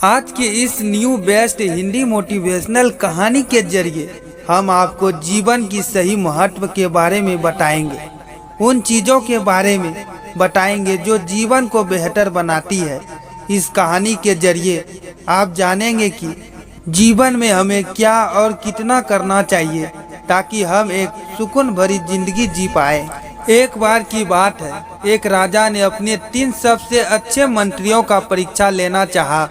आज की इस न्यू बेस्ट हिंदी मोटिवेशनल कहानी के जरिए हम आपको जीवन की सही महत्व के बारे में बताएंगे। उन चीज़ों के बारे में बताएंगे जो जीवन को बेहतर बनाती है। इस कहानी के जरिए आप जानेंगे कि जीवन में हमें क्या और कितना करना चाहिए ताकि हम एक सुकून भरी जिंदगी जी पाए। एक बार की बात है, एक राजा ने अपने 3 सबसे अच्छे मंत्रियों का परीक्षा लेना चाहा।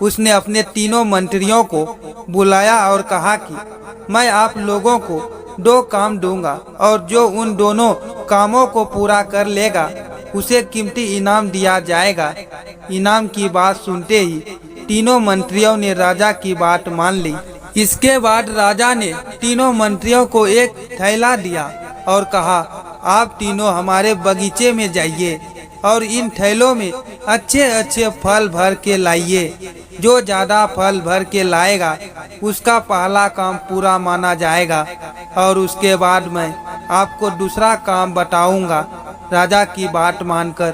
उसने अपने तीनों मंत्रियों को बुलाया और कहा कि मैं आप लोगों को 2 काम दूंगा और जो उन दोनों कामों को पूरा कर लेगा उसे कीमती इनाम दिया जाएगा। इनाम की बात सुनते ही तीनों मंत्रियों ने राजा की बात मान ली। इसके बाद राजा ने तीनों मंत्रियों को एक थैला दिया और कहा, आप तीनों हमारे बगीचे में जाइए और इन थैलों में अच्छे अच्छे फल भर के लाइए। जो ज़्यादा फल भर के लाएगा उसका पहला काम पूरा माना जाएगा और उसके बाद मैं आपको दूसरा काम बताऊंगा। राजा की बात मानकर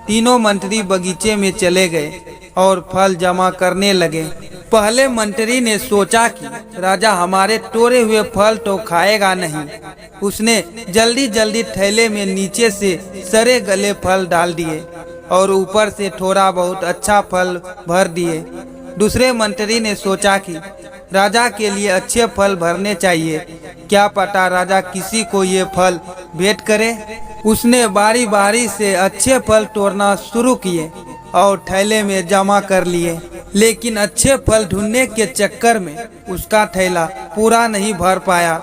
तीनों मंत्री बगीचे में चले गए और फल जमा करने लगे। पहले मंत्री ने सोचा कि राजा हमारे तोड़े हुए फल तो खाएगा नहीं। उसने जल्दी जल्दी थैले में नीचे से सड़े गले फल डाल दिए और ऊपर से थोड़ा बहुत अच्छा फल भर दिए। दूसरे मंत्री ने सोचा कि राजा के लिए अच्छे फल भरने चाहिए, क्या पता राजा किसी को ये फल भेंट करे। उसने बारी बारी से अच्छे फल तोड़ना शुरू किए और थैले में जमा कर लिए, लेकिन अच्छे फल ढूंढने के चक्कर में उसका थैला पूरा नहीं भर पाया।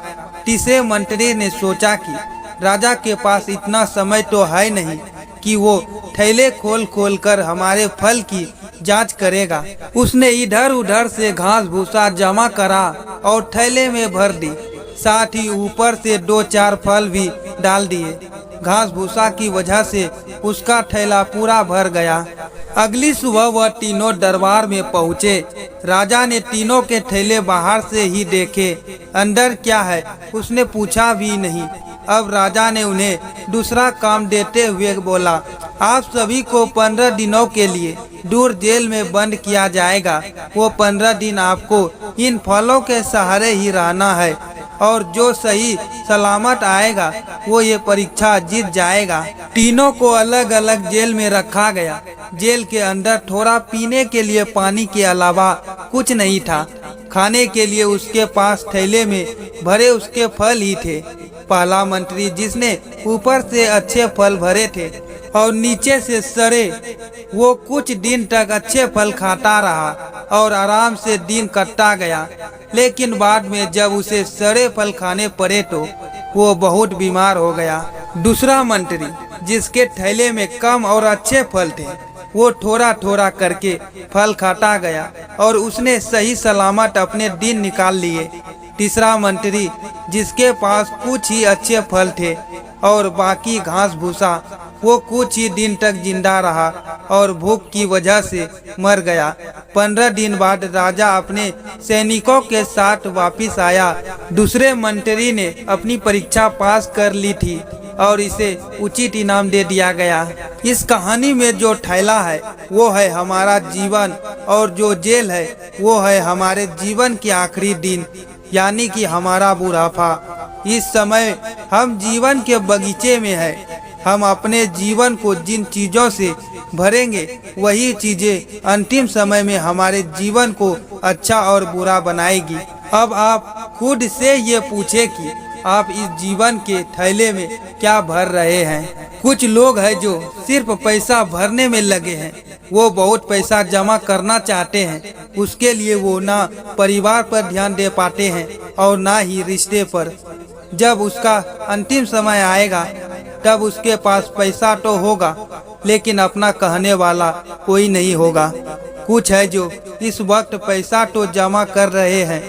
तीसरे मंत्री ने सोचा कि राजा के पास इतना समय तो है नहीं कि वो थैले खोल खोल कर हमारे फल की जांच करेगा। उसने इधर उधर से घास भूसा जमा करा और थैले में भर दी, साथ ही ऊपर से 2-4 फल भी डाल दिए। घास भूसा की वजह से उसका थैला पूरा भर गया। अगली सुबह वह तीनों दरबार में पहुँचे। राजा ने तीनों के थैले बाहर से ही देखे, अंदर क्या है उसने पूछा भी नहीं। अब राजा ने उन्हें दूसरा काम देते हुए बोला, आप सभी को 15 दिनों के लिए दूर जेल में बंद किया जाएगा। वो 15 दिन आपको इन फलों के सहारे ही रहना है और जो सही सलामत आएगा वो ये परीक्षा जीत जाएगा। तीनों को अलग अलग जेल में रखा गया। जेल के अंदर थोड़ा पीने के लिए पानी के अलावा कुछ नहीं था। खाने के लिए उसके पास थैले में भरे उसके फल ही थे। पहला मंत्री, जिसने ऊपर से अच्छे फल भरे थे और नीचे से सड़े, वो कुछ दिन तक अच्छे फल खाता रहा और आराम से दिन कटता गया। लेकिन बाद में जब उसे सड़े फल खाने पड़े तो वो बहुत बीमार हो गया। दूसरा मंत्री, जिसके थैले में कम और अच्छे फल थे, वो थोड़ा थोड़ा करके फल खाता गया और उसने सही सलामत अपने दिन निकाल लिए। तीसरा मंत्री, जिसके पास कुछ ही अच्छे फल थे और बाकी घास भूसा, वो कुछ ही दिन तक जिंदा रहा और भूख की वजह से मर गया। 15 दिन बाद राजा अपने सैनिकों के साथ वापस आया। दूसरे मंत्री ने अपनी परीक्षा पास कर ली थी और इसे उचित इनाम दे दिया गया। इस कहानी में जो थैला है वो है हमारा जीवन और जो जेल है वो है हमारे जीवन के आखिरी दिन, यानी कि हमारा बुढ़ापा। इस समय हम जीवन के बगीचे में है। हम अपने जीवन को जिन चीजों से भरेंगे वही चीजें अंतिम समय में हमारे जीवन को अच्छा और बुरा बनाएगी। अब आप खुद से ये पूछें कि आप इस जीवन के थैले में क्या भर रहे हैं। कुछ लोग हैं जो सिर्फ पैसा भरने में लगे हैं। वो बहुत पैसा जमा करना चाहते हैं, उसके लिए वो ना परिवार पर ध्यान दे पाते हैं और ना ही रिश्ते पर। जब उसका अंतिम समय आएगा तब उसके पास पैसा तो होगा लेकिन अपना कहने वाला कोई नहीं होगा। कुछ है जो इस वक्त पैसा तो जमा कर रहे हैं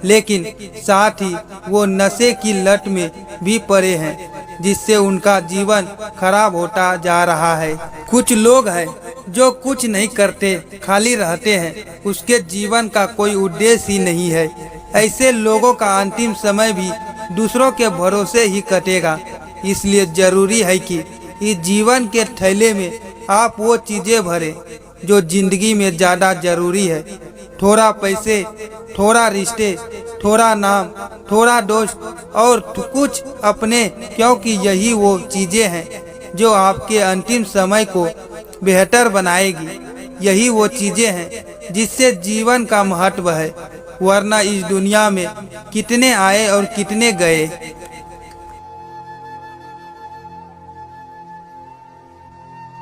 लेकिन साथ ही वो नशे की लत में भी पड़े हैं, जिससे उनका जीवन खराब होता जा रहा है। कुछ लोग हैं जो कुछ नहीं करते, खाली रहते हैं, उसके जीवन का कोई उद्देश्य ही नहीं है। ऐसे लोगों का अंतिम समय भी दूसरों के भरोसे ही कटेगा। इसलिए जरूरी है कि इस जीवन के थैले में आप वो चीजें भरें जो जिंदगी में ज़्यादा जरूरी है। थोड़ा पैसे, थोड़ा रिश्ते, थोड़ा नाम, थोड़ा दोस्त और कुछ अपने, क्योंकि यही वो चीज़ें हैं जो आपके अंतिम समय को बेहतर बनाएगी। यही वो चीज़ें हैं जिससे जीवन का महत्व है, वरना इस दुनिया में कितने आए और कितने गए।